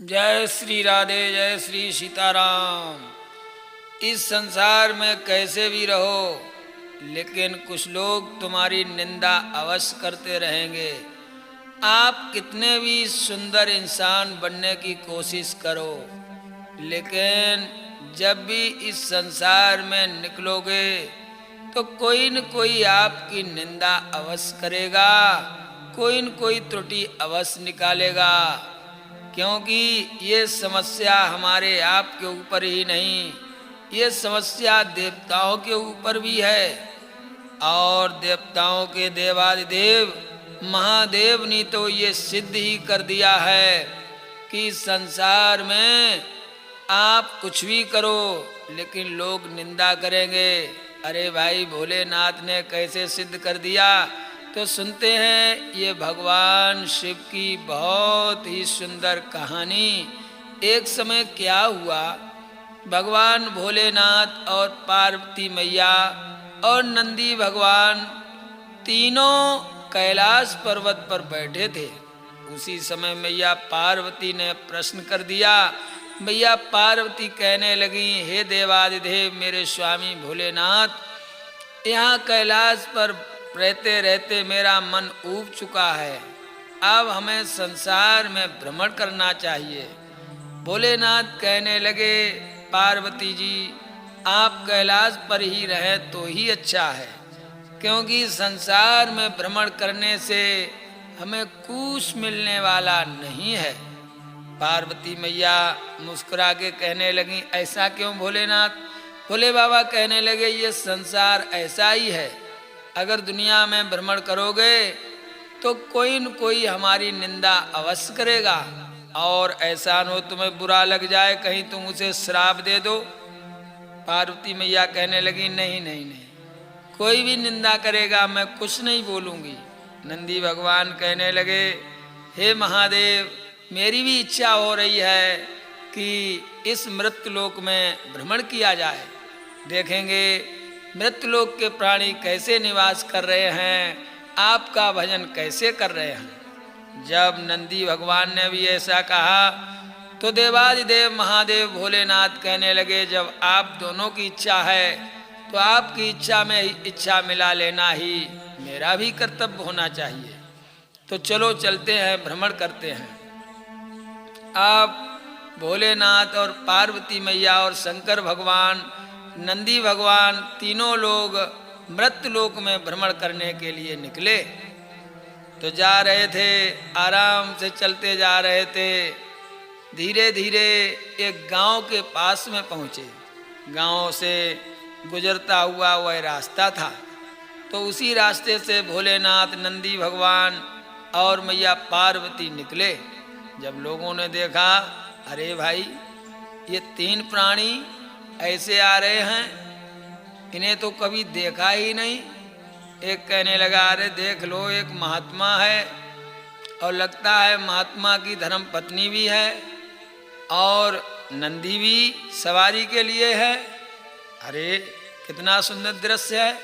जय श्री राधे, जय श्री सीताराम। इस संसार में कैसे भी रहो, लेकिन कुछ लोग तुम्हारी निंदा अवश्य करते रहेंगे। आप कितने भी सुंदर इंसान बनने की कोशिश करो, लेकिन जब भी इस संसार में निकलोगे तो कोई न कोई आपकी निंदा अवश्य करेगा, कोई न कोई त्रुटि अवश्य निकालेगा। क्योंकि ये समस्या हमारे आप के ऊपर ही नहीं, ये समस्या देवताओं के ऊपर भी है। और देवताओं के देवाधिदेव महादेव ने तो ये सिद्ध ही कर दिया है कि संसार में आप कुछ भी करो लेकिन लोग निंदा करेंगे। अरे भाई, भोलेनाथ ने कैसे सिद्ध कर दिया, तो सुनते हैं ये भगवान शिव की बहुत ही सुंदर कहानी। एक समय क्या हुआ, भगवान भोलेनाथ और पार्वती मैया और नंदी भगवान तीनों कैलाश पर्वत पर बैठे थे। उसी समय मैया पार्वती ने प्रश्न कर दिया। मैया पार्वती कहने लगी, हे देवाधिदेव मेरे स्वामी भोलेनाथ, यहाँ कैलाश पर रहते रहते मेरा मन ऊब चुका है, अब हमें संसार में भ्रमण करना चाहिए। भोलेनाथ कहने लगे, पार्वती जी आप कैलाश पर ही रहें तो ही अच्छा है, क्योंकि संसार में भ्रमण करने से हमें कुछ मिलने वाला नहीं है। पार्वती मैया मुस्कुरा के कहने लगी, ऐसा क्यों भोलेनाथ? भोले बाबा कहने लगे, ये संसार ऐसा ही है, अगर दुनिया में भ्रमण करोगे तो कोई न कोई हमारी निंदा अवश्य करेगा, और ऐसा न हो तुम्हें बुरा लग जाए, कहीं तुम उसे श्राप दे दो। पार्वती मैया कहने लगी, नहीं नहीं नहीं, कोई भी निंदा करेगा मैं कुछ नहीं बोलूँगी। नंदी भगवान कहने लगे, हे महादेव मेरी भी इच्छा हो रही है कि इस मृत्युलोक में भ्रमण किया जाए, देखेंगे मृत्युलोक के प्राणी कैसे निवास कर रहे हैं, आपका भजन कैसे कर रहे हैं। जब नंदी भगवान ने भी ऐसा कहा तो देवाधिदेव महादेव भोलेनाथ कहने लगे, जब आप दोनों की इच्छा है तो आपकी इच्छा में इच्छा मिला लेना ही मेरा भी कर्तव्य होना चाहिए। तो चलो चलते हैं, भ्रमण करते हैं। आप भोलेनाथ और पार्वती मैया और शंकर भगवान नंदी भगवान तीनों लोग मृत्युलोक में भ्रमण करने के लिए निकले। तो जा रहे थे, आराम से चलते जा रहे थे। धीरे धीरे एक गांव के पास में पहुँचे। गांव से गुजरता हुआ वह रास्ता था। तो उसी रास्ते से भोलेनाथ नंदी भगवान और मैया पार्वती निकले। जब लोगों ने देखा, अरे भाई ये तीन प्राणी ऐसे आ रहे हैं, इन्हें तो कभी देखा ही नहीं। एक कहने लगा, अरे देख लो, एक महात्मा है और लगता है महात्मा की धर्म पत्नी भी है, और नंदी भी सवारी के लिए है। अरे कितना सुंदर दृश्य है।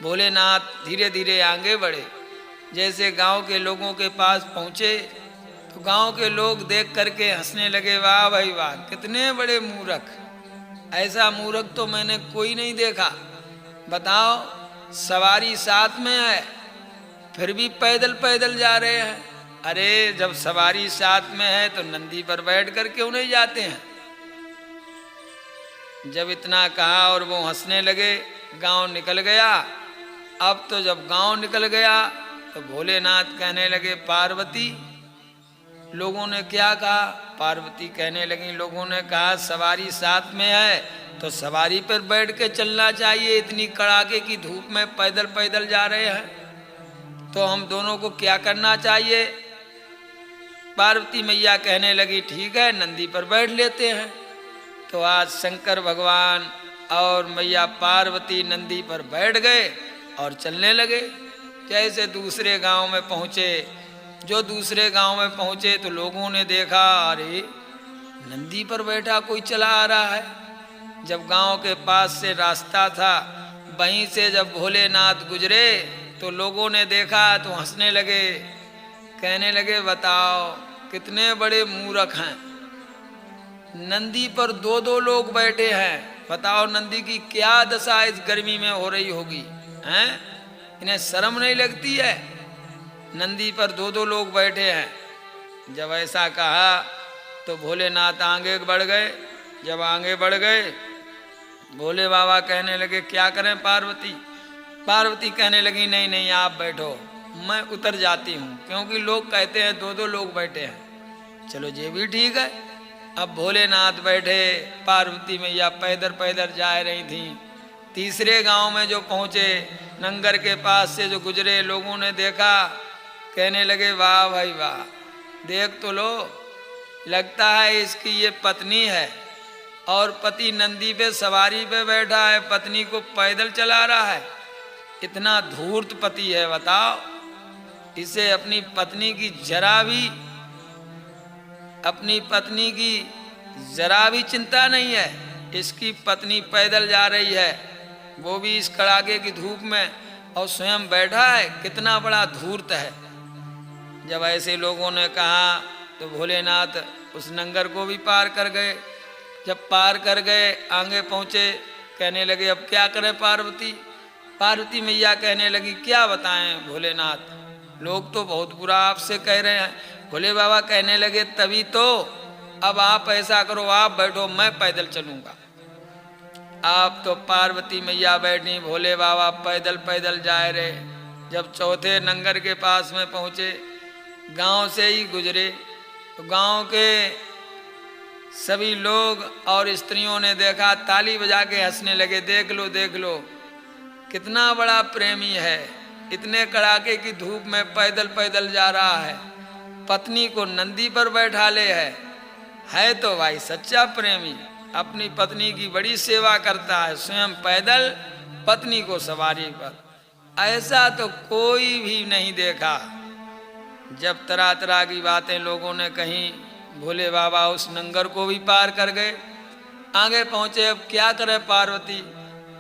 भोलेनाथ धीरे धीरे आगे बढ़े। जैसे गांव के लोगों के पास पहुँचे तो गांव के लोग देख करके हंसने लगे, वाह भाई वाह, कितने बड़े मूर्ख, ऐसा मूर्ख तो मैंने कोई नहीं देखा। बताओ, सवारी साथ में है फिर भी पैदल पैदल जा रहे हैं। अरे जब सवारी साथ में है तो नंदी पर बैठ कर क्यों नहीं जाते हैं? जब इतना कहा और वो हंसने लगे, गांव निकल गया। अब तो जब गांव निकल गया तो भोलेनाथ कहने लगे, पार्वती लोगों ने क्या कहा? पार्वती कहने लगी, लोगों ने कहा सवारी साथ में है तो सवारी पर बैठ के चलना चाहिए, इतनी कड़ाके की धूप में पैदल पैदल जा रहे हैं, तो हम दोनों को क्या करना चाहिए? पार्वती मैया कहने लगी, ठीक है नंदी पर बैठ लेते हैं। तो आज शंकर भगवान और मैया पार्वती नंदी पर बैठ गए और चलने लगे। जैसे दूसरे गांव में पहुँचे, जो दूसरे गांव में पहुँचे तो लोगों ने देखा, अरे नंदी पर बैठा कोई चला आ रहा है। जब गांव के पास से रास्ता था, वहीं से जब भोलेनाथ गुजरे तो लोगों ने देखा तो हंसने लगे, कहने लगे, बताओ कितने बड़े मूर्ख हैं। नंदी पर दो दो लोग बैठे हैं। बताओ नंदी की क्या दशा इस गर्मी में हो रही होगी, हैं? इन्हें शर्म नहीं लगती है? नंदी पर दो दो लोग बैठे हैं। जब ऐसा कहा तो भोलेनाथ आगे बढ़ गए। जब आगे बढ़ गए, भोले बाबा कहने लगे क्या करें पार्वती? पार्वती कहने लगी नहीं नहीं आप बैठो, मैं उतर जाती हूँ, क्योंकि लोग कहते हैं दो दो लोग बैठे हैं। चलो ये भी ठीक है। अब भोलेनाथ बैठे, पार्वती मैया पैदल पैदल जा रही थी। तीसरे गांव में जो पहुँचे, नंगर के पास से जो गुजरे, लोगों ने देखा, कहने लगे वाह भाई वाह, देख तो लो, लगता है इसकी ये पत्नी है और पति नंदी पे सवारी पे बैठा है, पत्नी को पैदल चला रहा है। इतना धूर्त पति है, बताओ। इसे अपनी पत्नी की जरा भी चिंता नहीं है। इसकी पत्नी पैदल जा रही है, वो भी इस कड़ाके की धूप में, और स्वयं बैठा है, कितना बड़ा धूर्त है। जब ऐसे लोगों ने कहा तो भोलेनाथ उस नंगर को भी पार कर गए। जब पार कर गए, आगे पहुँचे, कहने लगे अब क्या करें पार्वती? पार्वती मैया कहने लगी क्या बताएं भोलेनाथ, लोग तो बहुत बुरा आपसे कह रहे हैं। भोले बाबा कहने लगे तभी तो, अब आप ऐसा करो, आप बैठो, मैं पैदल चलूँगा। आप तो पार्वती मैया बैठी, भोले बाबा पैदल पैदल जा रहे। जब चौथे नंगर के पास में पहुँचे, गांव से ही गुजरे, तो गांव के सभी लोग और स्त्रियों ने देखा, ताली बजा के हंसने लगे, देख लो देख लो, कितना बड़ा प्रेमी है, इतने कड़ाके की धूप में पैदल पैदल जा रहा है, पत्नी को नंदी पर बैठा ले है तो भाई सच्चा प्रेमी। अपनी पत्नी की बड़ी सेवा करता है, स्वयं पैदल, पत्नी को सवारी पर। ऐसा तो कोई भी नहीं देखा। जब तरह तरह की बातें लोगों ने कही, भोले बाबा उस नंगर को भी पार कर गए। आगे पहुँचे, अब क्या करें पार्वती?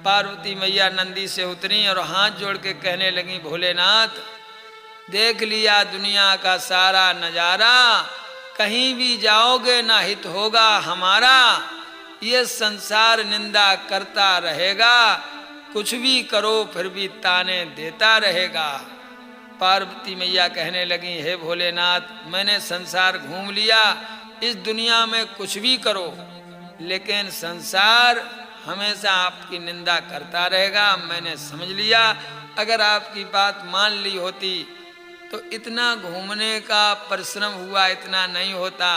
पार्वती मैया नंदी से उतरी और हाथ जोड़ के कहने लगी भोलेनाथ, देख लिया दुनिया का सारा नजारा, कहीं भी जाओगे ना हित होगा हमारा, ये संसार निंदा करता रहेगा, कुछ भी करो फिर भी ताने देता रहेगा। पार्वती मैया कहने लगी हे भोलेनाथ, मैंने संसार घूम लिया, इस दुनिया में कुछ भी करो, लेकिन संसार हमेशा आपकी निंदा करता रहेगा, मैंने समझ लिया। अगर आपकी बात मान ली होती तो इतना घूमने का परिश्रम हुआ इतना नहीं होता।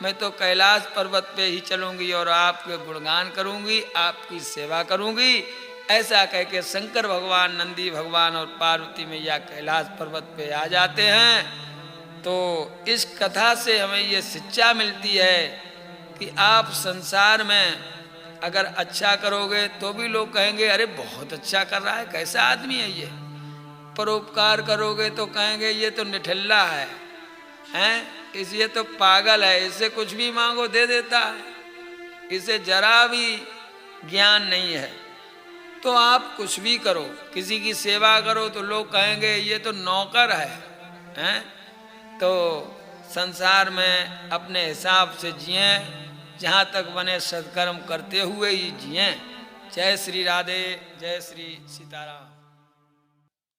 मैं तो कैलाश पर्वत पे ही चलूंगी और आपके गुणगान करूंगी, आपकी सेवा करूंगी। ऐसा कह के शंकर भगवान, नंदी भगवान और पार्वती मैया कैलाश पर्वत पे आ जाते हैं। तो इस कथा से हमें ये शिक्षा मिलती है कि आप संसार में अगर अच्छा करोगे तो भी लोग कहेंगे अरे बहुत अच्छा कर रहा है, कैसा आदमी है ये। परोपकार करोगे तो कहेंगे ये तो निठल्ला है, ये तो पागल है, इससे कुछ भी मांगो दे देता है, इसे जरा भी ज्ञान नहीं है। तो आप कुछ भी करो, किसी की सेवा करो तो लोग कहेंगे ये तो नौकर है। तो संसार में अपने हिसाब से जिए, जहाँ तक बने सत्कर्म करते हुए ही जिए। जय श्री राधे, जय श्री सीताराम।